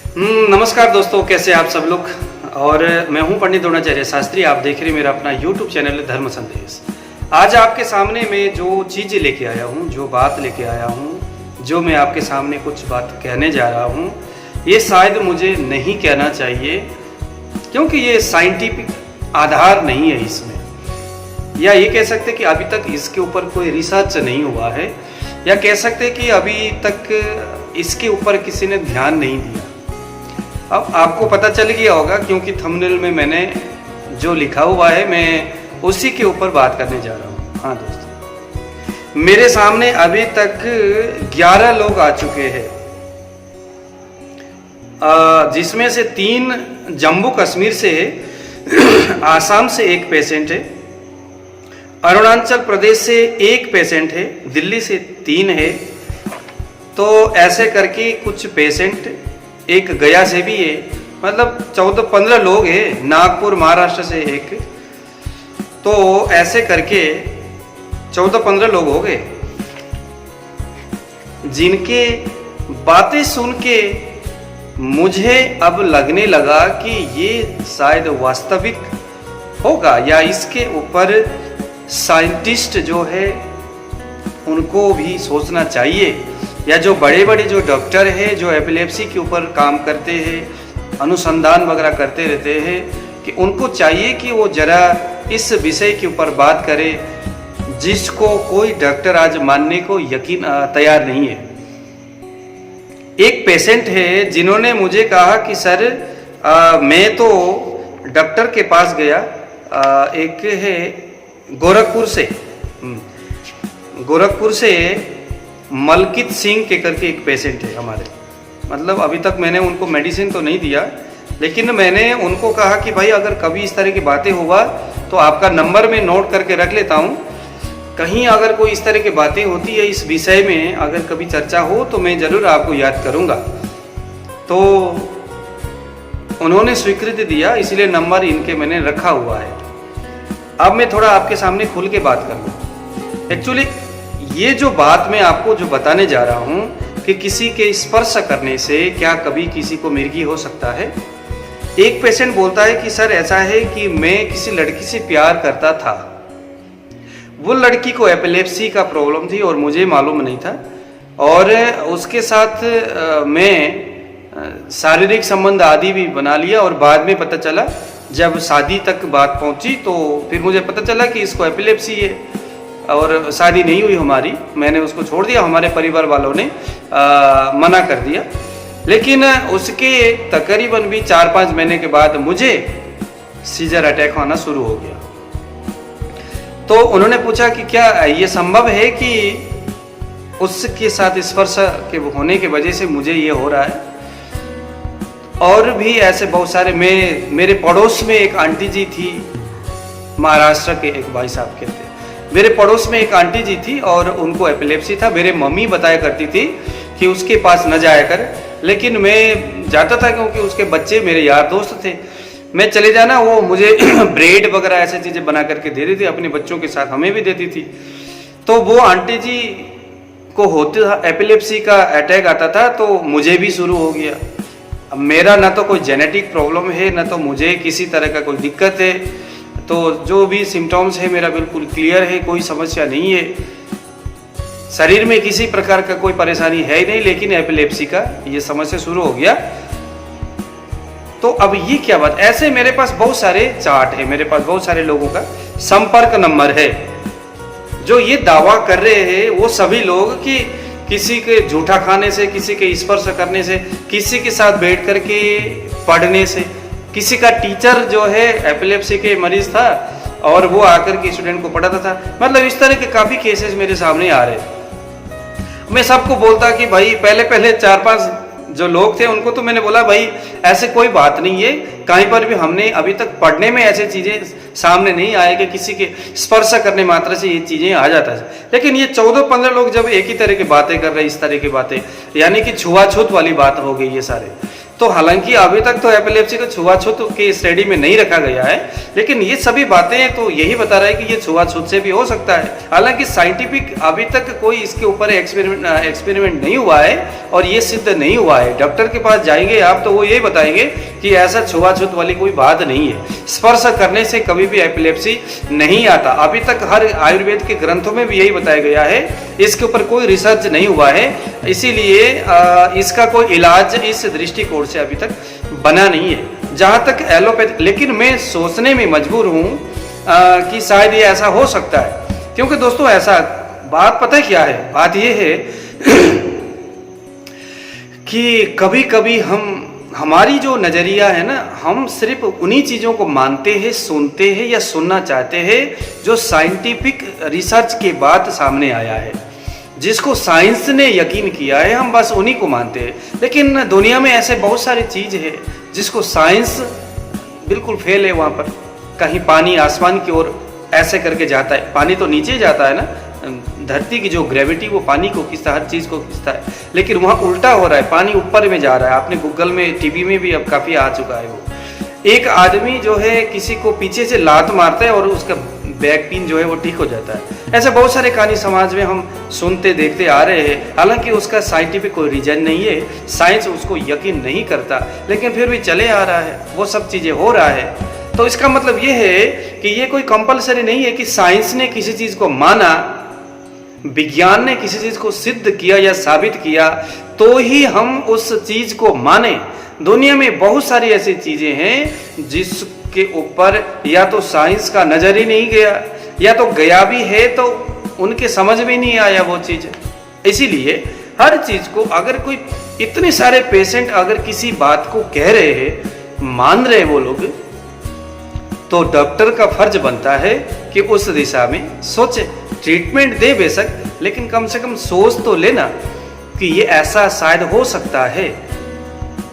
नमस्कार दोस्तों, कैसे आप सब लोग। और मैं हूं पंडित द्रोणाचार्य शास्त्री। आप देख रहे हैं मेरा अपना YouTube चैनल धर्म संदेश। आज आपके सामने मैं जो चीज़ें लेके आया हूं, जो बात लेके आया हूं, जो मैं आपके सामने कुछ बात कहने जा रहा हूं, ये शायद मुझे नहीं कहना चाहिए, क्योंकि ये साइंटिफिक आधार नहीं है इसमें, या ये कह सकते कि अभी तक इसके ऊपर कोई रिसर्च नहीं हुआ है, या कह सकते कि अभी तक इसके ऊपर किसी ने ध्यान नहीं दिया। अब आपको पता चल गया होगा, क्योंकि थंबनेल में मैंने जो लिखा हुआ है मैं उसी के ऊपर बात करने जा रहा हूँ। हाँ दोस्तों, मेरे सामने अभी तक 11 लोग आ चुके हैं, जिसमें से 3 जम्मू कश्मीर से है, आसाम से 1 पेशेंट है, अरुणाचल प्रदेश से 1 पेशेंट है, दिल्ली से 3 है। तो ऐसे करके कुछ पेशेंट, एक गया से भी है, मतलब 14-15 लोग हैं, नागपुर महाराष्ट्र से 1, तो ऐसे करके 14-15 लोग हो गए, जिनके बातें सुन के मुझे अब लगने लगा कि ये शायद वास्तविक होगा, या इसके ऊपर साइंटिस्ट जो है उनको भी सोचना चाहिए, या जो बड़े बड़े जो डॉक्टर हैं जो एपिलेप्सी के ऊपर काम करते हैं, अनुसंधान वगैरह करते रहते हैं, कि उनको चाहिए कि वो ज़रा इस विषय के ऊपर बात करें, जिसको कोई डॉक्टर आज मानने को यकीन तैयार नहीं है। एक पेशेंट है जिन्होंने मुझे कहा कि सर मैं तो डॉक्टर के पास गया, एक है गोरखपुर से मलकित सिंह के करके एक पेशेंट है हमारे, मतलब अभी तक मैंने उनको मेडिसिन तो नहीं दिया, लेकिन मैंने उनको कहा कि भाई अगर कभी इस तरह की बातें हुआ तो आपका नंबर मैं नोट करके रख लेता हूँ, कहीं अगर कोई इस तरह की बातें होती है इस विषय में, अगर कभी चर्चा हो तो मैं ज़रूर आपको याद करूँगा। तो उन्होंने स्वीकृति दिया, इसलिए नंबर इनके मैंने रखा हुआ है। अब मैं थोड़ा आपके सामने खुल के बात करूँ। एक्चुअली ये जो बात मैं आपको जो बताने जा रहा हूँ कि किसी के स्पर्श करने से क्या कभी किसी को मिर्गी हो सकता है। एक पेशेंट बोलता है कि सर ऐसा है कि मैं किसी लड़की से प्यार करता था, वो लड़की को एपिलेप्सी का प्रॉब्लम थी और मुझे मालूम नहीं था, और उसके साथ मैं शारीरिक संबंध आदि भी बना लिया, और बाद में पता चला जब शादी तक बात पहुंची तो फिर मुझे पता चला कि इसको एपिलेप्सी है, और शादी नहीं हुई हमारी, मैंने उसको छोड़ दिया, हमारे परिवार वालों ने मना कर दिया। लेकिन उसके तकरीबन भी 4-5 महीने के बाद मुझे सीजर अटैक आना शुरू हो गया। तो उन्होंने पूछा कि क्या ये संभव है कि उसके साथ स्पर्श के होने की वजह से मुझे ये हो रहा है। और भी ऐसे बहुत सारे, मेरे पड़ोस में एक आंटी जी थी, महाराष्ट्र के एक भाई साहब के थे, मेरे पड़ोस में एक आंटी जी थी और उनको एपिलेप्सी था। मेरे मम्मी बताया करती थी कि उसके पास न जाया कर, लेकिन मैं जाता था क्योंकि उसके बच्चे मेरे यार दोस्त थे। मैं चले जाना, वो मुझे ब्रेड वगैरह ऐसी चीज़ें बना करके दे देती थी, अपने बच्चों के साथ हमें भी देती थी। तो वो आंटी जी को होते था एपिलेप्सी का अटैक आता था, तो मुझे भी शुरू हो गया। अब मेरा ना तो कोई जेनेटिक प्रॉब्लम है, ना तो मुझे किसी तरह का कोई दिक्कत है, तो जो भी सिम्टम्स है मेरा बिल्कुल क्लियर है, कोई समस्या नहीं है, शरीर में किसी प्रकार का कोई परेशानी है ही नहीं, लेकिन एपिलेप्सी का ये समस्या शुरू हो गया। तो अब ये क्या बात, ऐसे मेरे पास बहुत सारे चार्ट है, मेरे पास बहुत सारे लोगों का संपर्क नंबर है जो ये दावा कर रहे हैं, वो सभी लोग कि किसी के जूठा खाने से, किसी के स्पर्श करने से, किसी के साथ बैठ करके पढ़ने से, किसी का टीचर जो है एपिलेप्सी के मरीज था और वो आकर के स्टूडेंट को पढ़ाता था, मतलब इस तरह के काफ़ी केसेस मेरे सामने आ रहे। मैं सबको बोलता कि भाई पहले 4-5 जो लोग थे उनको तो मैंने बोला भाई ऐसे कोई बात नहीं है, कहीं पर भी हमने अभी तक पढ़ने में ऐसी चीज़ें सामने नहीं आए कि किसी के स्पर्श करने मात्र से ये चीज़ें आ जाता है। लेकिन ये 14-15 लोग जब एक ही तरह की बातें कर रहे, इस तरह की बातें, यानी कि छुआछूत वाली बात हो गई ये सारे, तो हालांकि अभी तक तो एपिलेप्सी को छुआछूत के स्टडी में नहीं रखा गया है, लेकिन ये सभी बातें तो यही बता रहा है कि ये छुआछूत से भी हो सकता है। हालांकि साइंटिफिक अभी तक कोई इसके ऊपर एक्सपेरिमेंट नहीं हुआ है और ये सिद्ध नहीं हुआ है। डॉक्टर के पास जाएंगे आप तो वो यही बताएंगे कि ऐसा छुआछूत वाली कोई बात नहीं है, स्पर्श करने से कभी भी एपिलेप्सी नहीं आता। अभी तक हर आयुर्वेद के ग्रंथों में भी यही बताया गया है, इसके ऊपर कोई रिसर्च नहीं हुआ है, इसीलिए इसका कोई इलाज इस दृष्टिकोण से अभी तक बना नहीं है। जहां तक एलोपैथी, लेकिन मैं सोचने में मजबूर हूं कि शायद ये ऐसा हो सकता है, क्योंकि दोस्तों ऐसा बात पता क्या है, बात ये है कि कभी कभी हमारी जो नजरिया है ना, हम सिर्फ उन्हीं चीजों को मानते हैं, सुनते हैं या सुनना चाहते हैं जो साइंटिफिक रिसर्च के बाद सामने आया है, जिसको साइंस ने यकीन किया है, हम बस उन्हीं को मानते हैं। लेकिन दुनिया में ऐसे बहुत सारी चीज है जिसको साइंस बिल्कुल फेल है। वहां पर कहीं पानी आसमान की ओर ऐसे करके जाता है, पानी तो नीचे जाता है ना, धरती की जो ग्रेविटी वो पानी को खींचता है, हर चीज को खींचता है, लेकिन वहां उल्टा हो रहा है, पानी ऊपर में जा रहा है। आपने गूगल में, टीवी में भी अब काफी आ चुका है वो। एक आदमी जो है किसी को पीछे से लात मारता है और उसका बैक पेन जो है वो ठीक हो जाता है। ऐसे बहुत सारे कहानी समाज में हम सुनते देखते आ रहे हैं, हालांकि उसका साइंटिफिक कोई रीजन नहीं है, साइंस उसको यकीन नहीं करता, लेकिन फिर भी चले आ रहा है, वो सब चीजें हो रहा है। तो इसका मतलब ये है कि ये कोई कंपलसरी नहीं है कि साइंस ने किसी चीज को माना, विज्ञान ने किसी चीज को सिद्ध किया या साबित किया तो ही हम उस चीज को माने। दुनिया में बहुत सारी ऐसी चीजें हैं जिसके ऊपर या तो साइंस का नजर ही नहीं गया, या तो गया भी है तो उनके समझ में नहीं आया वो चीज। इसीलिए हर चीज को, अगर कोई, इतने सारे पेशेंट अगर किसी बात को कह रहे हैं, मान रहे हैं वो लोग, तो डॉक्टर का फर्ज बनता है कि उस दिशा में सोचे, ट्रीटमेंट दे बेशक, लेकिन कम से कम सोच तो लेना कि ये ऐसा शायद हो सकता है।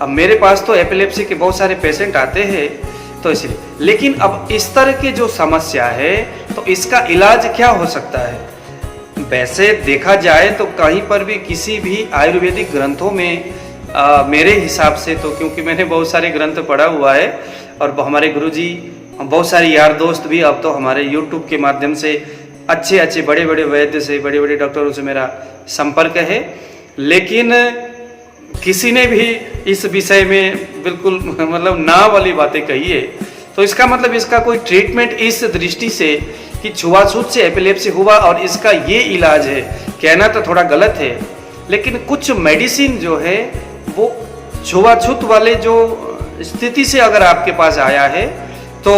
अब मेरे पास तो एपिलेप्सी के बहुत सारे पेशेंट आते हैं, तो इसलिए, लेकिन अब इस तरह की जो समस्या है तो इसका इलाज क्या हो सकता है। वैसे देखा जाए तो कहीं पर भी किसी भी आयुर्वेदिक ग्रंथों में मेरे हिसाब से तो, क्योंकि मैंने बहुत सारे ग्रंथ पढ़ा हुआ है और हमारे गुरुजी, बहुत सारे यार दोस्त भी अब तो हमारे यूट्यूब के माध्यम से अच्छे अच्छे बड़े बड़े वैद्य से, बड़े बड़े डॉक्टरों से मेरा संपर्क है, लेकिन किसी ने भी इस विषय में बिल्कुल मतलब ना वाली बातें कही है। तो इसका मतलब इसका कोई ट्रीटमेंट इस दृष्टि से कि छुआछूत से एपिलेप्सी हुआ और इसका ये इलाज है, कहना तो थोड़ा गलत है, लेकिन कुछ मेडिसिन जो है वो छुआछूत वाले जो स्थिति से अगर आपके पास आया है तो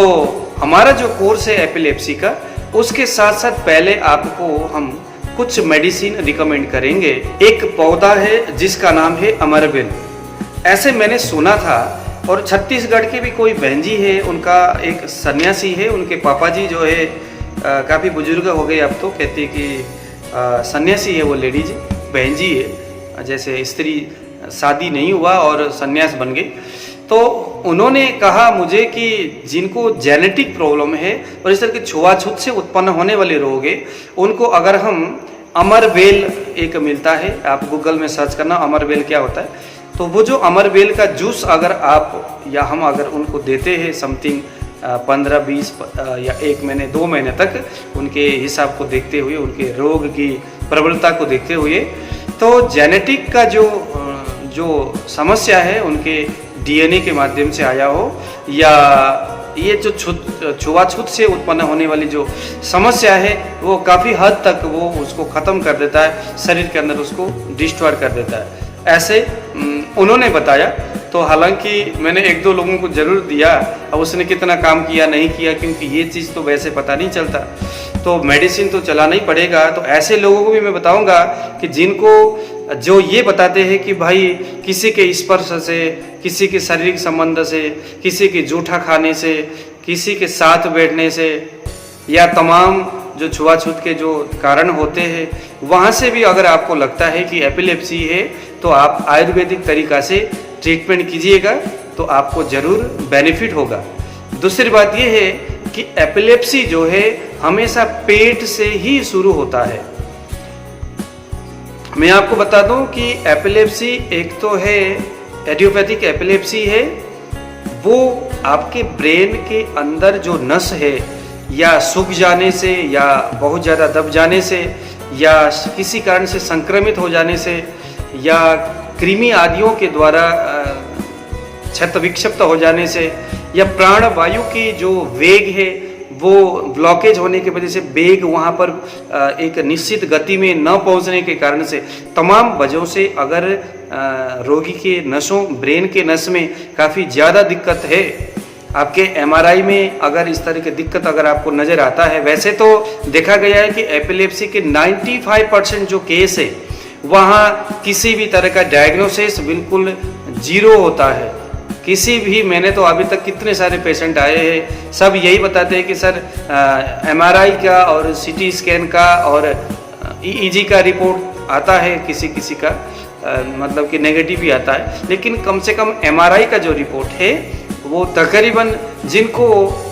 हमारा जो कोर्स है एपिलेप्सी का, उसके साथ साथ पहले आपको हम कुछ मेडिसिन रिकमेंड करेंगे। एक पौधा है जिसका नाम है अमरबेल, ऐसे मैंने सुना था। और छत्तीसगढ़ की भी कोई बहन जी है, उनका एक सन्यासी है, उनके पापा जी जो है काफ़ी बुजुर्ग हो गए अब तो, कहते हैं कि सन्यासी है वो लेडीज, बहन जी है, जैसे स्त्री शादी नहीं हुआ और सन्यास बन गई। तो उन्होंने कहा मुझे कि जिनको जेनेटिक प्रॉब्लम है और इस तरह के छुआछूत से उत्पन्न होने वाले रोग है, उनको अगर हम अमरबेल, एक मिलता है, आप गूगल में सर्च करना अमरबेल क्या होता है, तो वो जो अमरबेल का जूस अगर आप या हम अगर उनको देते हैं समथिंग 15-20 या 1 महीने 2 महीने तक, उनके हिसाब को देखते हुए, उनके रोग की प्रबलता को देखते हुए, तो जेनेटिक का जो समस्या है उनके डीएनए के माध्यम से आया हो, या ये जो छुआछूत से उत्पन्न होने वाली जो समस्या है वो काफ़ी हद तक वो उसको ख़त्म कर देता है, शरीर के अंदर उसको डिस्ट्रॉय कर देता है, ऐसे उन्होंने बताया। तो हालांकि मैंने 1-2 लोगों को ज़रूर दिया, अब उसने कितना काम किया नहीं किया, क्योंकि ये चीज़ तो वैसे पता नहीं चलता, तो मेडिसिन तो चलाना ही पड़ेगा। तो ऐसे लोगों को भी मैं बताऊंगा कि जिनको जो ये बताते हैं कि भाई किसी के स्पर्श से, किसी के शारीरिक संबंध से, किसी के जूठा खाने से, किसी के साथ बैठने से, या तमाम जो छुआछूत के जो कारण होते हैं, वहाँ से भी अगर आपको लगता है कि एपिलेप्सी है तो आप आयुर्वेदिक तरीका से ट्रीटमेंट कीजिएगा तो आपको ज़रूर बेनिफिट होगा। दूसरी बात यह है कि एपिलेप्सी जो है हमेशा पेट से ही शुरू होता है। मैं आपको बता दूं कि एपिलेप्सी एक तो है एडियोपैथिक एपिलेप्सी है वो आपके ब्रेन के अंदर जो नस है या सूख जाने से या बहुत ज़्यादा दब जाने से या किसी कारण से संक्रमित हो जाने से या कृमि आदियों के द्वारा क्षत विक्षिप्त हो जाने से या प्राणवायु की जो वेग है वो ब्लॉकेज होने की वजह से वेग वहाँ पर एक निश्चित गति में न पहुँचने के कारण से तमाम वजहों से अगर रोगी के नसों ब्रेन के नस में काफ़ी ज़्यादा दिक्कत है, आपके एमआरआई में अगर इस तरह की दिक्कत अगर आपको नज़र आता है, वैसे तो देखा गया है कि एपिलेप्सी के 95% जो केस है वहाँ किसी भी तरह का डायग्नोसिस बिल्कुल जीरो होता है। किसी भी, मैंने तो अभी तक कितने सारे पेशेंट आए हैं, सब यही बताते हैं कि सर एमआरआई का और सीटी स्कैन का और ईईजी का रिपोर्ट आता है, किसी किसी का मतलब कि नेगेटिव ही आता है, लेकिन कम से कम एमआरआई का जो रिपोर्ट है वो तकरीबन जिनको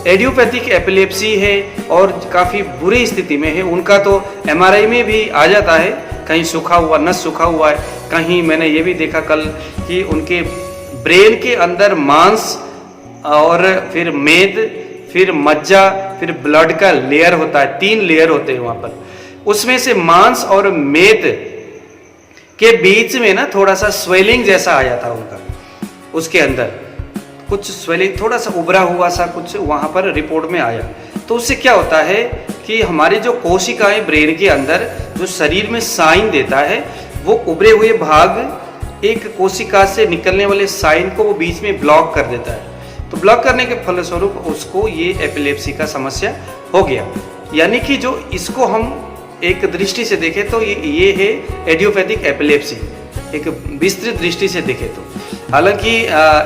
एडियोपैथिक एपिलेप्सी है और काफ़ी बुरी स्थिति में है उनका तो एमआरआई में भी आ जाता है, कहीं सूखा हुआ नस सूखा हुआ है, कहीं मैंने ये भी देखा कल कि उनके ब्रेन के अंदर मांस और फिर मेद फिर मज्जा फिर ब्लड का लेयर होता है, 3 लेयर होते हैं वहाँ पर। उसमें से मांस और मेद के बीच में ना थोड़ा सा स्वेलिंग जैसा आया था उनका, उसके अंदर कुछ स्वेलिंग थोड़ा सा उभरा हुआ सा कुछ वहाँ पर रिपोर्ट में आया। तो उससे क्या होता है कि हमारी जो कोशिकाएं ब्रेन के अंदर जो शरीर में साइन देता है वो उभरे हुए भाग एक कोशिका से निकलने वाले साइन को वो बीच में ब्लॉक कर देता है। तो ब्लॉक करने के फलस्वरूप उसको ये एपिलेप्सी का समस्या हो गया। यानी कि जो इसको हम एक दृष्टि से देखें तो ये है एडियोपैथिक एपिलेप्सी, एक विस्तृत दृष्टि से देखें तो। हालांकि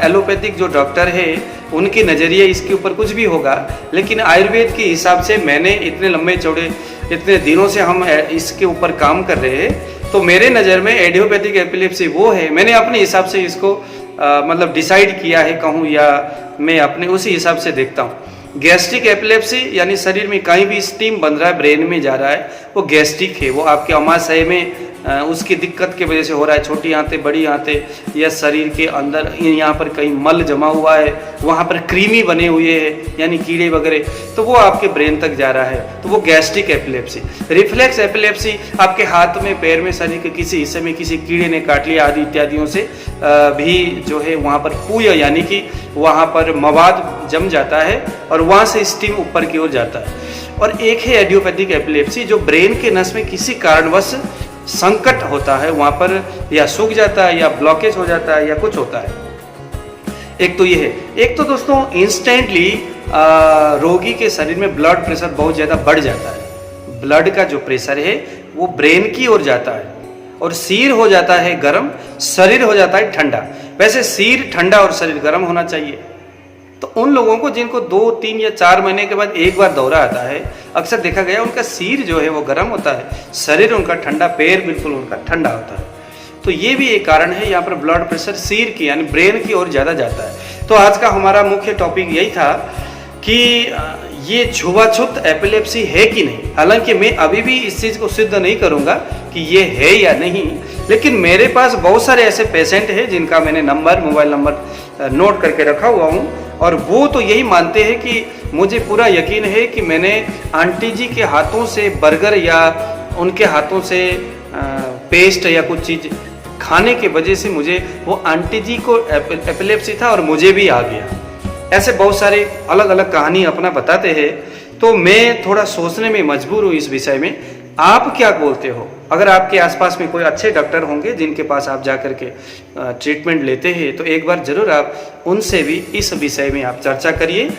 एलोपैथिक जो डॉक्टर है उनके नज़रिए इसके ऊपर कुछ भी होगा, लेकिन आयुर्वेद के हिसाब से मैंने इतने लंबे चौड़े इतने दिनों से हम इसके ऊपर काम कर रहे हैं, तो मेरे नज़र में एडियोपैथिक एपिलेप्सी वो है, मैंने अपने हिसाब से इसको मतलब डिसाइड किया है कहूँ, या मैं अपने उसी हिसाब से देखता हूँ। गैस्ट्रिक एपिलेप्सी यानी शरीर में कहीं भी स्टीम बन रहा है, ब्रेन में जा रहा है, वो गैस्ट्रिक है, वो आपके अमाशय में उसकी दिक्कत की वजह से हो रहा है। छोटी आंतें बड़ी आंतें या शरीर के अंदर यहाँ पर कहीं मल जमा हुआ है, वहाँ पर कृमि बने हुए हैं यानी कीड़े वगैरह, तो वो आपके ब्रेन तक जा रहा है, तो वो गैस्ट्रिक एपिलेप्सी। रिफ्लेक्स एपिलेप्सी आपके हाथ में पैर में शरीर के किसी हिस्से में किसी कीड़े ने काट लिया आदि इत्यादियों से भी जो है वहाँ पर पूय यानी कि वहाँ पर मवाद जम जाता है और वहाँ से स्टीम ऊपर की ओर जाता है। और एक है एडियोपैथिक एपिलेप्सी जो ब्रेन के नस में किसी कारणवश संकट होता है, वहाँ पर या सूख जाता है या ब्लॉकेज हो जाता है या कुछ होता है। एक तो ये है। एक तो दोस्तों इंस्टेंटली रोगी के शरीर में ब्लड प्रेशर बहुत ज़्यादा बढ़ जाता है। ब्लड का जो प्रेशर है वो ब्रेन की ओर जाता है और सिर हो जाता है गर्म, शरीर हो जाता है ठंडा। वैसे सिर ठंडा और शरीर गर्म होना चाहिए। तो उन लोगों को जिनको 2, 3 या 4 महीने के बाद एक बार दौरा आता है, अक्सर देखा गया उनका सिर जो है वो गर्म होता है, शरीर उनका ठंडा, पैर बिल्कुल उनका ठंडा होता है। तो ये भी एक कारण है, यहाँ पर ब्लड प्रेशर सिर की यानी ब्रेन की ओर ज़्यादा जाता है। तो आज का हमारा मुख्य टॉपिक यही था कि ये छुआछूत एपिलेप्सी है कि नहीं। हालांकि मैं अभी भी इस चीज़ को सिद्ध नहीं करूँगा कि ये है या नहीं, लेकिन मेरे पास बहुत सारे ऐसे पेशेंट हैं जिनका मैंने मोबाइल नंबर नोट करके रखा हुआ हूँ, और वो तो यही मानते हैं कि मुझे पूरा यकीन है कि मैंने आंटी जी के हाथों से बर्गर या उनके हाथों से पेस्ट या कुछ चीज़ खाने के वजह से मुझे वो आंटी जी को एपिलेप्सी था और मुझे भी आ गया। ऐसे बहुत सारे अलग अलग कहानी अपना बताते हैं। तो मैं थोड़ा सोचने में मजबूर हूँ इस विषय में। आप क्या बोलते हो? अगर आपके आसपास में कोई अच्छे डॉक्टर होंगे जिनके पास आप जा कर के ट्रीटमेंट लेते हैं, तो एक बार ज़रूर आप उनसे भी इस विषय में आप चर्चा करिए,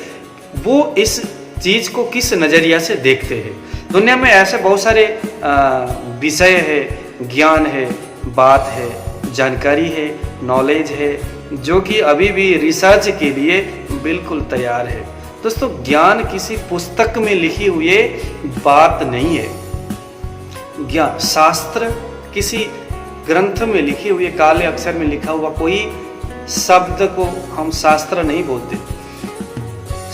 वो इस चीज़ को किस नज़रिया से देखते हैं। दुनिया में ऐसे बहुत सारे विषय है, ज्ञान है, बात है, जानकारी है, नॉलेज है, जो कि अभी भी रिसर्च के लिए बिल्कुल तैयार है। दोस्तों, ज्ञान किसी पुस्तक में लिखी हुई बात नहीं है। ज्ञान शास्त्र किसी ग्रंथ में लिखे हुए काले अक्षर में लिखा हुआ कोई शब्द को हम शास्त्र नहीं बोलते।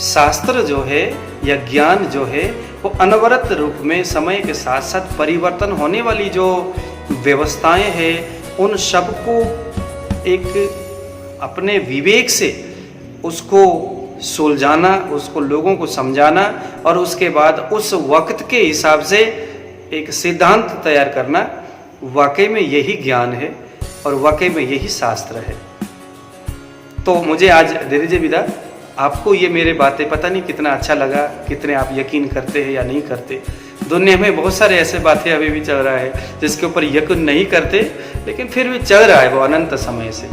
शास्त्र जो है या ज्ञान जो है वो अनवरत रूप में समय के साथ साथ परिवर्तन होने वाली जो व्यवस्थाएं हैं उन सब को एक अपने विवेक से उसको सुलझाना, उसको लोगों को समझाना और उसके बाद उस वक्त के हिसाब से एक सिद्धांत तैयार करना, वाकई में यही ज्ञान है और वाकई में यही शास्त्र है। तो मुझे आज दे दीजिए विदा। आपको ये मेरे बातें पता नहीं कितना अच्छा लगा, कितने आप यकीन करते हैं या नहीं करते। दुनिया में बहुत सारे ऐसे बातें अभी भी चल रहा है जिसके ऊपर यकीन नहीं करते, लेकिन फिर भी चल रहा है वो अनंत समय से।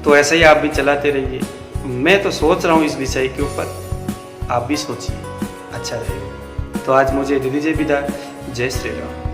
तो ऐसे ही आप भी चलाते रहिए। मैं तो सोच रहा हूँ इस विषय के ऊपर, आप भी सोचिए, अच्छा रहेगा। तो आज मुझे दे दीजिए विदा। जय श्री राम।